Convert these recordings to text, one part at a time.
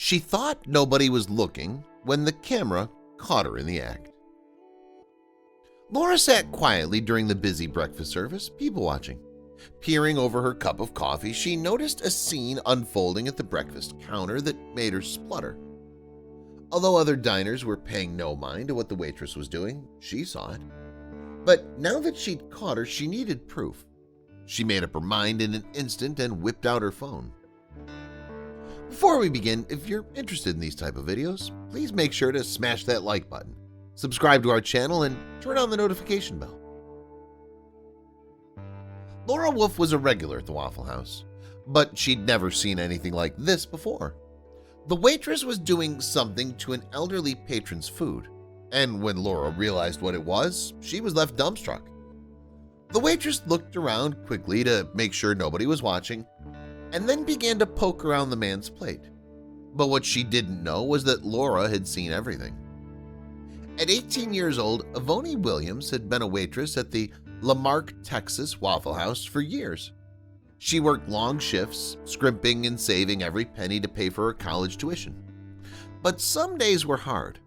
She thought nobody was looking when the camera caught her in the act. Laura sat quietly during the busy breakfast service, people watching. Peering over her cup of coffee, she noticed a scene unfolding at the breakfast counter that made her splutter. Although other diners were paying no mind to what the waitress was doing, she saw it. But now that she'd caught her, she needed proof. She made up her mind in an instant and whipped out her phone. Before we begin, if you're interested in these type of videos, please make sure to smash that like button, subscribe to our channel, and turn on the notification bell. Laura Wolf was a regular at the Waffle House, but she'd never seen anything like this before. The waitress was doing something to an elderly patron's food, and when Laura realized what it was, she was left dumbstruck. The waitress looked around quickly to make sure nobody was watching, and then began to poke around the man's plate. But what she didn't know was that Laura had seen everything. At 18 years old, Avoni Williams had been a waitress at the Lamarck, Texas Waffle House for years. She worked long shifts, scrimping and saving every penny to pay for her college tuition. But some days were hard.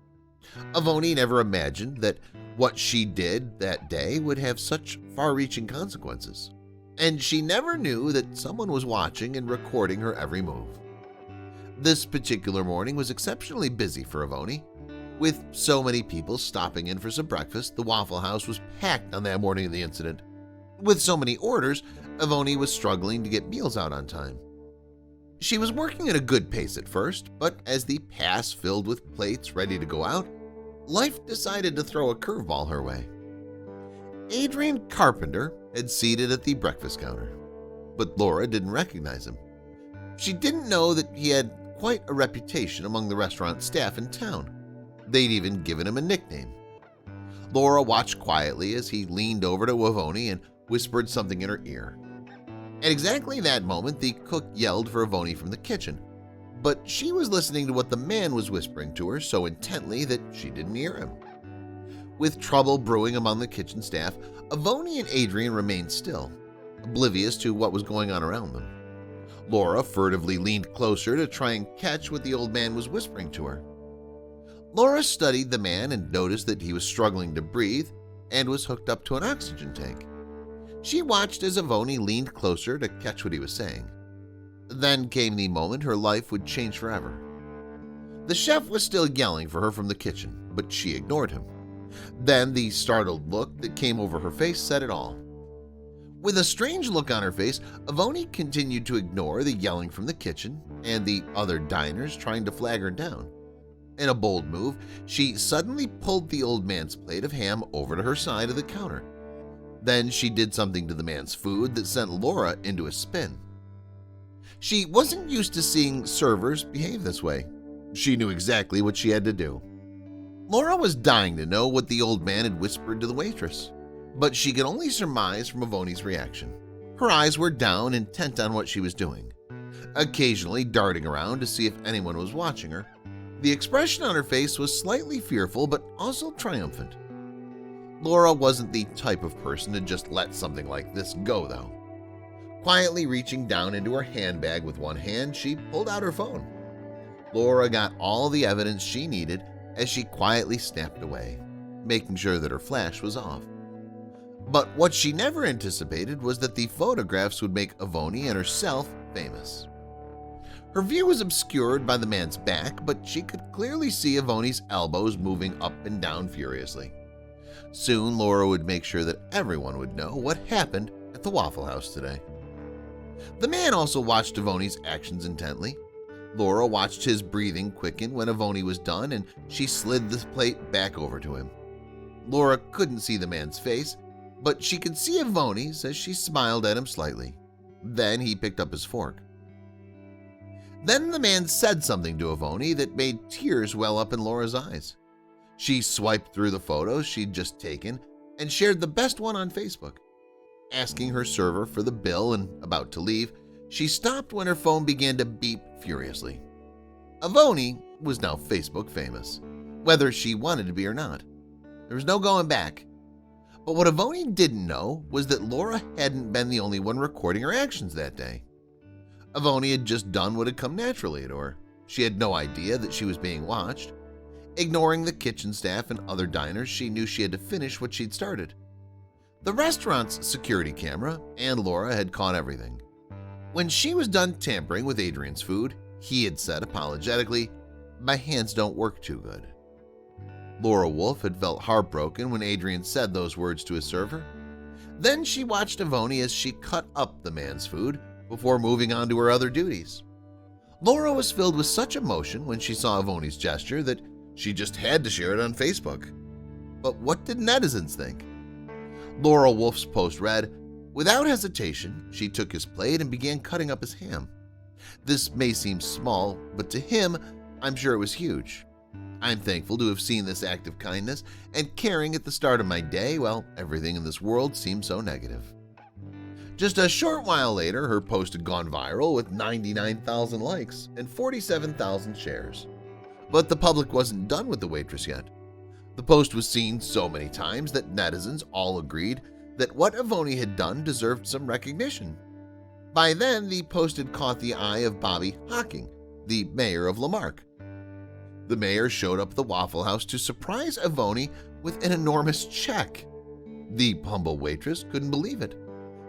Avoni never imagined that what she did that day would have such far-reaching consequences. And she never knew that someone was watching and recording her every move. This particular morning was exceptionally busy for Avoni. With so many people stopping in for some breakfast, the Waffle House was packed on that morning of the incident. With so many orders, Avoni was struggling to get meals out on time. She was working at a good pace at first, but as the pass filled with plates ready to go out, life decided to throw a curveball her way. Adrian Carpenter had seated at the breakfast counter, but Laura didn't recognize him. She didn't know that he had quite a reputation among the restaurant staff in town. They'd even given him a nickname. Laura watched quietly as he leaned over to Avoni and whispered something in her ear. At exactly that moment, the cook yelled for Avoni from the kitchen, but she was listening to what the man was whispering to her so intently that she didn't hear him. With trouble brewing among the kitchen staff, Avoni and Adrian remained still, oblivious to what was going on around them. Laura furtively leaned closer to try and catch what the old man was whispering to her. Laura studied the man and noticed that he was struggling to breathe and was hooked up to an oxygen tank. She watched as Avoni leaned closer to catch what he was saying. Then came the moment her life would change forever. The chef was still yelling for her from the kitchen, but she ignored him. Then the startled look that came over her face said it all. With a strange look on her face, Avoni continued to ignore the yelling from the kitchen and the other diners trying to flag her down. In a bold move, she suddenly pulled the old man's plate of ham over to her side of the counter. Then she did something to the man's food that sent Laura into a spin. She wasn't used to seeing servers behave this way. She knew exactly what she had to do. Laura was dying to know what the old man had whispered to the waitress, but she could only surmise from Avoni's reaction. Her eyes were down, intent on what she was doing, occasionally darting around to see if anyone was watching her. The expression on her face was slightly fearful but also triumphant. Laura wasn't the type of person to just let something like this go, though. Quietly reaching down into her handbag with one hand, she pulled out her phone. Laura got all the evidence she needed as she quietly snapped away, making sure that her flash was off. But what she never anticipated was that the photographs would make Avoni and herself famous. Her view was obscured by the man's back, but she could clearly see Avoni's elbows moving up and down furiously. Soon, Laura would make sure that everyone would know what happened at the Waffle House today. The man also watched Avoni's actions intently. Laura watched his breathing quicken when Avoni was done, and she slid the plate back over to him. Laura couldn't see the man's face, but she could see Avoni's as she smiled at him slightly. Then he picked up his fork. Then the man said something to Avoni that made tears well up in Laura's eyes. She swiped through the photos she'd just taken and shared the best one on Facebook. Asking her server for the bill and about to leave, she stopped when her phone began to beep furiously. Avoni was now Facebook famous, whether she wanted to be or not. There was no going back. But what Avoni didn't know was that Laura hadn't been the only one recording her actions that day. Avoni had just done what had come naturally to her. She had no idea that she was being watched. Ignoring the kitchen staff and other diners, she knew she had to finish what she'd started. The restaurant's security camera and Laura had caught everything. When she was done tampering with Adrian's food, he had said apologetically, "My hands don't work too good." Laura Wolf had felt heartbroken when Adrian said those words to his server. Then she watched Avoni as she cut up the man's food before moving on to her other duties. Laura was filled with such emotion when she saw Avoni's gesture that she just had to share it on Facebook. But what did netizens think? Laura Wolf's post read, "Without hesitation, she took his plate and began cutting up his ham. This may seem small, but to him, I'm sure it was huge. I'm thankful to have seen this act of kindness and caring at the start of my day while everything in this world seemed so negative." Just a short while later, her post had gone viral with 99,000 likes and 47,000 shares. But the public wasn't done with the waitress yet. The post was seen so many times that netizens all agreed that what Avoni had done deserved some recognition. By then, the post had caught the eye of Bobby Hocking, the mayor of Lamarck. The mayor showed up at the Waffle House to surprise Avoni with an enormous check. The humble waitress couldn't believe it.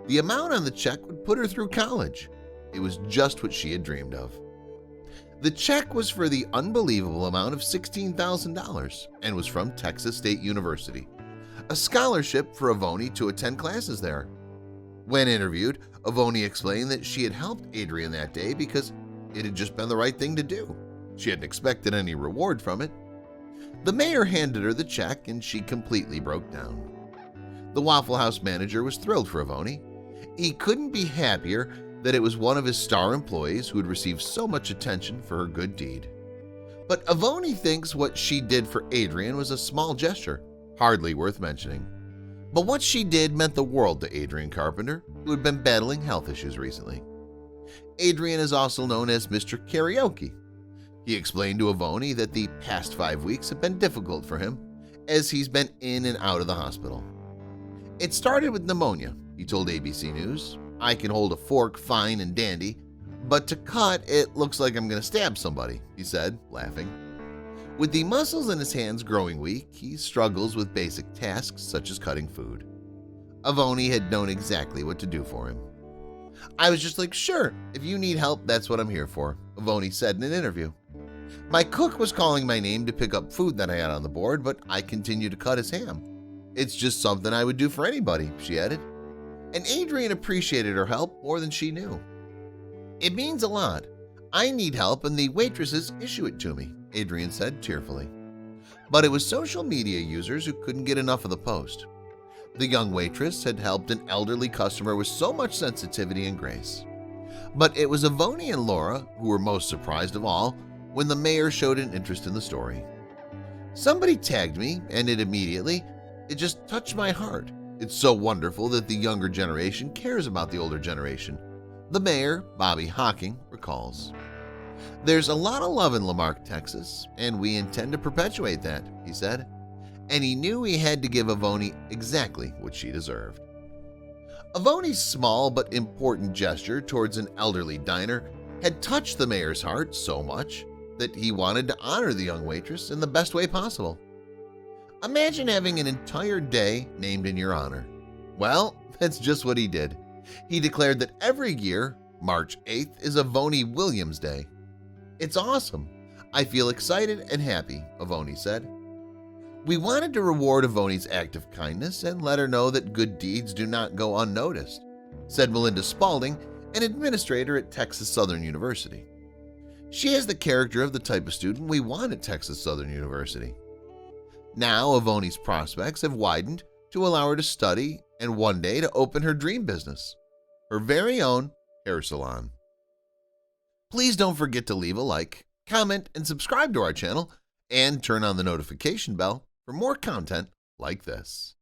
The amount on the check would put her through college. It was just what she had dreamed of. The check was for the unbelievable amount of $16,000 and was from Texas State University, a scholarship for Avoni to attend classes there. When interviewed, Avoni explained that she had helped Adrian that day because it had just been the right thing to do. She hadn't expected any reward from it. The mayor handed her the check and she completely broke down. The Waffle House manager was thrilled for Avoni. He couldn't be happier that it was one of his star employees who had received so much attention for her good deed. But Avoni thinks what she did for Adrian was a small gesture, hardly worth mentioning. But what she did meant the world to Adrian Carpenter, who had been battling health issues recently. Adrian is also known as Mr. Karaoke. He explained to Avoni that the past 5 weeks have been difficult for him, as he's been in and out of the hospital. "It started with pneumonia," he told ABC News. "I can hold a fork fine and dandy, but to cut, it looks like I'm going to stab somebody," he said, laughing. With the muscles in his hands growing weak, he struggles with basic tasks such as cutting food. Avoni had known exactly what to do for him. "I was just like, sure, if you need help, that's what I'm here for," Avoni said in an interview. "My cook was calling my name to pick up food that I had on the board, but I continued to cut his ham. It's just something I would do for anybody," she added. And Adrian appreciated her help more than she knew. "It means a lot. I need help and the waitresses issue it to me," Adrian said tearfully. But it was social media users who couldn't get enough of the post. The young waitress had helped an elderly customer with so much sensitivity and grace. But it was Avoni and Laura who were most surprised of all when the mayor showed an interest in the story. "Somebody tagged me and it just touched my heart. It's so wonderful that the younger generation cares about the older generation," the mayor, Bobby Hocking, recalls. "There's a lot of love in Lamarck, Texas, and we intend to perpetuate that," he said. And he knew he had to give Avoni exactly what she deserved. Avoni's small but important gesture towards an elderly diner had touched the mayor's heart so much that he wanted to honor the young waitress in the best way possible. Imagine having an entire day named in your honor. Well, that's just what he did. He declared that every year, March 8th is Avoni Williams Day. "It's awesome. I feel excited and happy," Avoni said. "We wanted to reward Avoni's act of kindness and let her know that good deeds do not go unnoticed," said Melinda Spalding, an administrator at Texas Southern University. "She is the character of the type of student we want at Texas Southern University." Now Avoni's prospects have widened to allow her to study and one day to open her dream business, her very own hair salon. Please don't forget to leave a like, comment, and subscribe to our channel, and turn on the notification bell for more content like this.